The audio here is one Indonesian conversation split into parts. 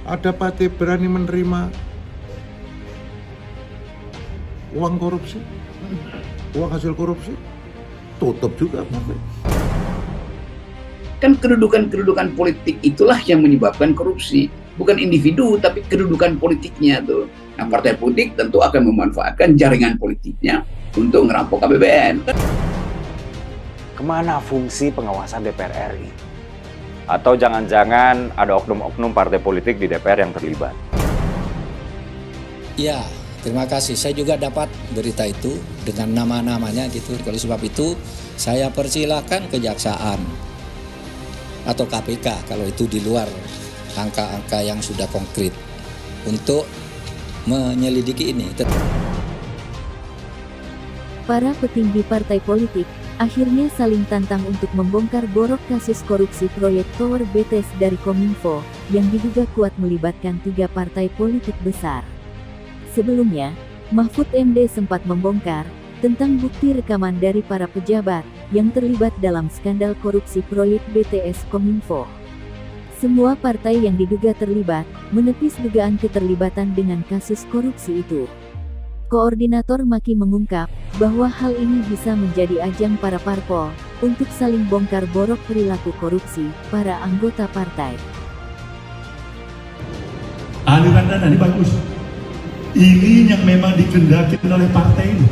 Ada partai berani menerima uang korupsi, uang hasil korupsi, tutup juga partai. Kan kedudukan politik itulah yang menyebabkan korupsi, bukan individu tapi kedudukan politiknya tuh. Nah, partai politik tentu akan memanfaatkan jaringan politiknya untuk ngerampok APBN. Kemana fungsi pengawasan DPR RI? Atau jangan-jangan ada oknum-oknum partai politik di DPR yang terlibat? Ya, terima kasih. Saya juga dapat berita itu dengan nama-namanya gitu. Oleh sebab itu, saya persilahkan kejaksaan atau KPK kalau itu di luar angka-angka yang sudah konkret untuk menyelidiki ini. Para petinggi partai politik akhirnya saling tantang untuk membongkar borok kasus korupsi proyek Tower BTS dari Kominfo yang diduga kuat melibatkan 3 partai politik besar. Sebelumnya, Mahfud MD sempat membongkar tentang bukti rekaman dari para pejabat yang terlibat dalam skandal korupsi proyek BTS Kominfo. Semua partai yang diduga terlibat menepis dugaan keterlibatan dengan kasus korupsi itu. Koordinator Maki mengungkap bahwa hal ini bisa menjadi ajang para parpol untuk saling bongkar borok perilaku korupsi para anggota partai. Aliran dana ini bagus. Ini yang memang dikehendaki oleh partai ini.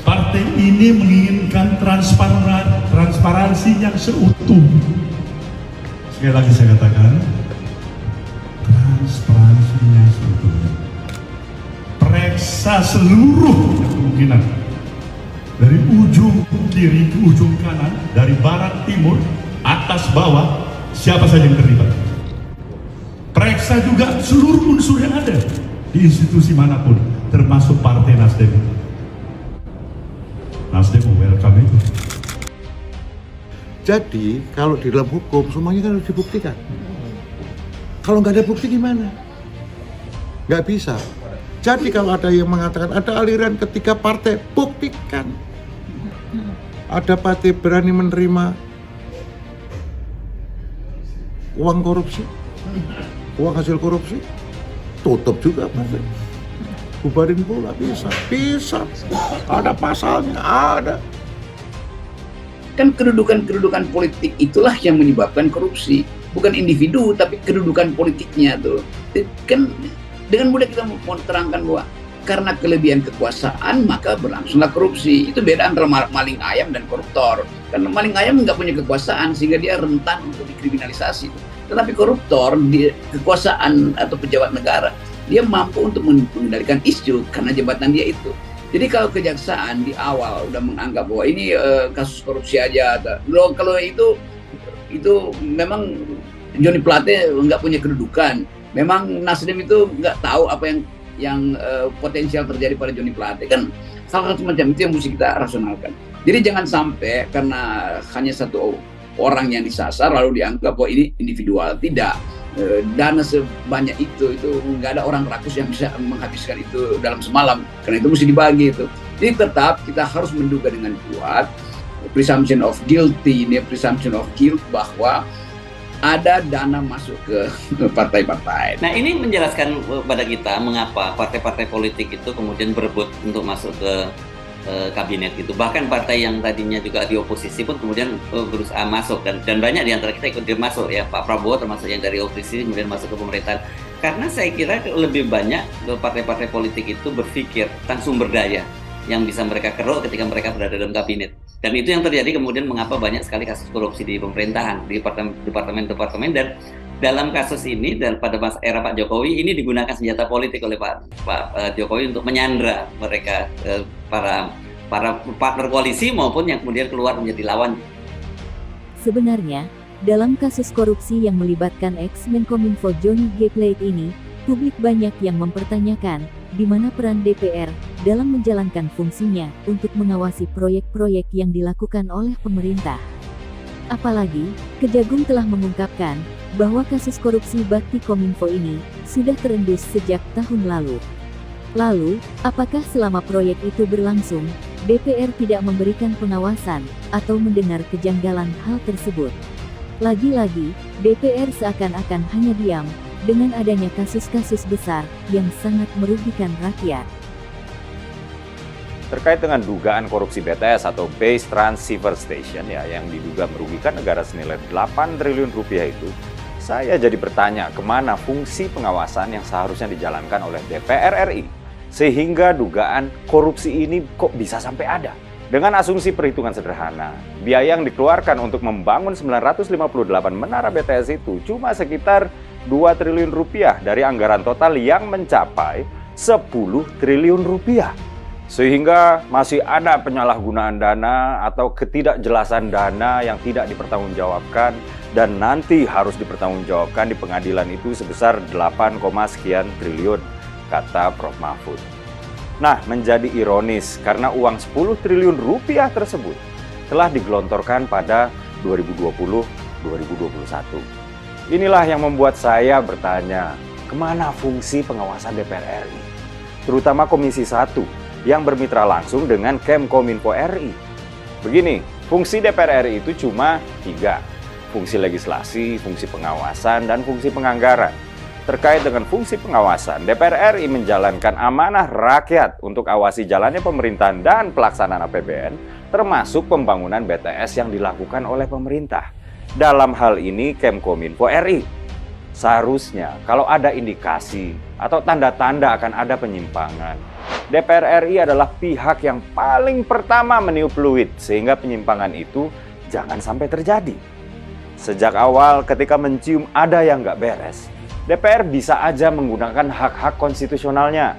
Partai ini menginginkan transparansi yang seutuh. Sekali lagi saya katakan, transparansi yang seutuhnya. Periksa seluruh kemungkinan dari ujung kiri ke ujung kanan, dari barat timur, atas bawah, siapa saja yang terlibat. Periksa juga seluruh unsur yang ada di institusi manapun, termasuk Partai Nasdem. Nasdem welcome itu. Jadi kalau di dalam hukum semuanya kan harus dibuktikan. Kalau nggak ada bukti gimana? Nggak bisa. Jadi kalau ada yang mengatakan ada aliran ketiga partai, buktikan. Ada partai berani menerima uang korupsi, uang hasil korupsi, tutup juga partai. Bubarin pula, bisa. Ada pasalnya, ada. Kan kedudukan politik itulah yang menyebabkan korupsi, bukan individu tapi kedudukan politiknya tuh. Kan dengan mudah kita mau terangkan bahwa karena kelebihan kekuasaan maka berlangsunglah korupsi. Itu beda antara maling ayam dan koruptor. Karena maling ayam nggak punya kekuasaan sehingga dia rentan untuk dikriminalisasi. Tetapi koruptor, di kekuasaan atau pejabat negara, dia mampu untuk mengendalikan isu karena jabatan dia itu. Jadi kalau kejaksaan di awal udah menganggap bahwa ini kasus korupsi aja, kalau itu memang Johnny Plate nggak punya kedudukan. Memang Nasdem itu nggak tahu apa yang potensial terjadi pada Johnny Plate, kan hal-hal semacam itu yang mesti kita rasionalkan. Jadi jangan sampai karena hanya satu orang yang disasar lalu dianggap bahwa ini individual. Tidak, dana sebanyak itu nggak ada orang rakus yang bisa menghabiskan itu dalam semalam, karena itu mesti dibagi itu. Jadi tetap kita harus menduga dengan kuat presumption of guilty, ini presumption of guilt, bahwa ada dana masuk ke partai-partai. Nah, ini menjelaskan pada kita mengapa partai-partai politik itu kemudian berebut untuk masuk ke kabinet gitu. Bahkan partai yang tadinya juga di oposisi pun kemudian berusaha masuk, dan banyak di antara kita ikut dia masuk ya. Pak Prabowo termasuk yang dari oposisi kemudian masuk ke pemerintahan. Karena saya kira lebih banyak partai-partai politik itu berpikir tentang sumber daya yang bisa mereka keruk ketika mereka berada dalam kabinet. Dan itu yang terjadi kemudian mengapa banyak sekali kasus korupsi di pemerintahan, di departemen-departemen, dan dalam kasus ini dan pada masa era Pak Jokowi ini digunakan senjata politik oleh Pak Jokowi untuk menyandra mereka, para partner koalisi maupun yang kemudian keluar menjadi lawan. Sebenarnya, dalam kasus korupsi yang melibatkan ex-Menkominfo Johnny G. Plate ini, publik banyak yang mempertanyakan di mana peran DPR dalam menjalankan fungsinya untuk mengawasi proyek-proyek yang dilakukan oleh pemerintah. Apalagi, Kejagung telah mengungkapkan bahwa kasus korupsi bakti Kominfo ini sudah terendus sejak tahun lalu. Lalu, apakah selama proyek itu berlangsung, DPR tidak memberikan pengawasan atau mendengar kejanggalan hal tersebut? Lagi-lagi, DPR seakan-akan hanya diam dengan adanya kasus-kasus besar yang sangat merugikan rakyat. Terkait dengan dugaan korupsi BTS atau Base Transceiver Station ya, yang diduga merugikan negara senilai 8 triliun rupiah itu, saya jadi bertanya kemana fungsi pengawasan yang seharusnya dijalankan oleh DPR RI, sehingga dugaan korupsi ini kok bisa sampai ada. Dengan asumsi perhitungan sederhana, biaya yang dikeluarkan untuk membangun 958 menara BTS itu cuma sekitar 2 triliun rupiah dari anggaran total yang mencapai 10 triliun rupiah. Sehingga masih ada penyalahgunaan dana atau ketidakjelasan dana yang tidak dipertanggungjawabkan dan nanti harus dipertanggungjawabkan di pengadilan itu sebesar 8, sekian triliun, kata Prof. Mahfud. Nah, menjadi ironis karena uang 10 triliun rupiah tersebut telah digelontorkan pada 2020-2021. Inilah yang membuat saya bertanya, kemana fungsi pengawasan DPR RI? Terutama Komisi 1 yang bermitra langsung dengan Kemkominfo RI. Begini, fungsi DPR RI itu cuma 3. Fungsi legislasi, fungsi pengawasan, dan fungsi penganggaran. Terkait dengan fungsi pengawasan, DPR RI menjalankan amanah rakyat untuk awasi jalannya pemerintahan dan pelaksanaan APBN, termasuk pembangunan BTS yang dilakukan oleh pemerintah. Dalam hal ini Kemkominfo RI. Seharusnya kalau ada indikasi atau tanda-tanda akan ada penyimpangan, DPR RI adalah pihak yang paling pertama meniup fluid sehingga penyimpangan itu jangan sampai terjadi. Sejak awal ketika mencium ada yang nggak beres, DPR bisa aja menggunakan hak-hak konstitusionalnya.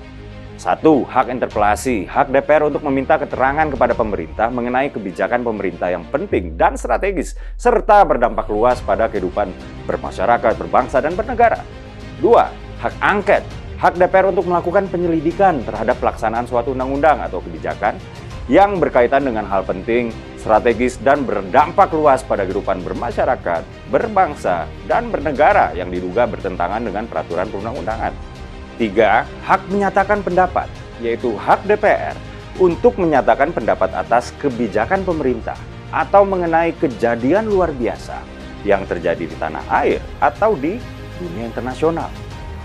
1. Hak interpelasi, hak DPR untuk meminta keterangan kepada pemerintah mengenai kebijakan pemerintah yang penting dan strategis, serta berdampak luas pada kehidupan bermasyarakat, berbangsa, dan bernegara. 2. Hak angket, hak DPR untuk melakukan penyelidikan terhadap pelaksanaan suatu undang-undang atau kebijakan yang berkaitan dengan hal penting, strategis, dan berdampak luas pada kehidupan bermasyarakat, berbangsa, dan bernegara yang diduga bertentangan dengan peraturan perundang-undangan. 3. Hak menyatakan pendapat, yaitu hak DPR untuk menyatakan pendapat atas kebijakan pemerintah atau mengenai kejadian luar biasa yang terjadi di tanah air atau di dunia internasional.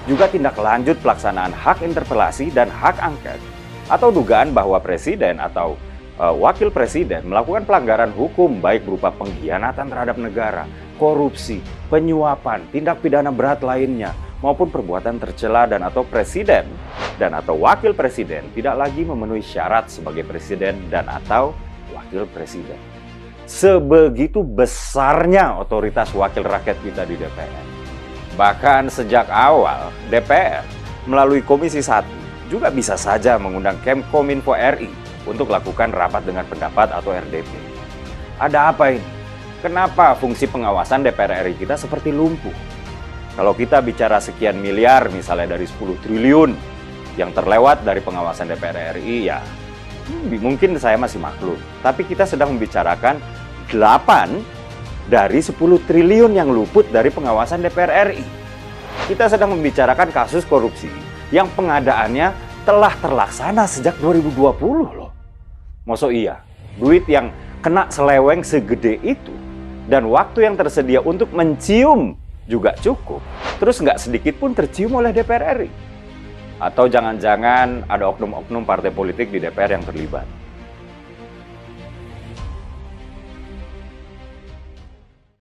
Juga tindak lanjut pelaksanaan hak interpelasi dan hak angket, atau dugaan bahwa presiden atau wakil presiden melakukan pelanggaran hukum baik berupa pengkhianatan terhadap negara, korupsi, penyuapan, tindak pidana berat lainnya, maupun perbuatan tercela dan atau presiden dan atau wakil presiden tidak lagi memenuhi syarat sebagai presiden dan atau wakil presiden. Sebegitu besarnya otoritas wakil rakyat kita di DPR. Bahkan sejak awal DPR melalui Komisi 1 juga bisa saja mengundang Kemkominfo RI untuk lakukan rapat dengan pendapat atau RDP. Ada apa ini? Kenapa fungsi pengawasan DPR RI kita seperti lumpuh? Kalau kita bicara sekian miliar misalnya dari 10 triliun yang terlewat dari pengawasan DPR RI, ya mungkin saya masih maklum. Tapi kita sedang membicarakan 8 dari 10 triliun yang luput dari pengawasan DPR RI. Kita sedang membicarakan kasus korupsi yang pengadaannya telah terlaksana sejak 2020 loh. Masa iya, duit yang kena seleweng segede itu dan waktu yang tersedia untuk mencium juga cukup, terus nggak sedikit pun tercium oleh DPR RI. Atau jangan-jangan ada oknum-oknum partai politik di DPR yang terlibat.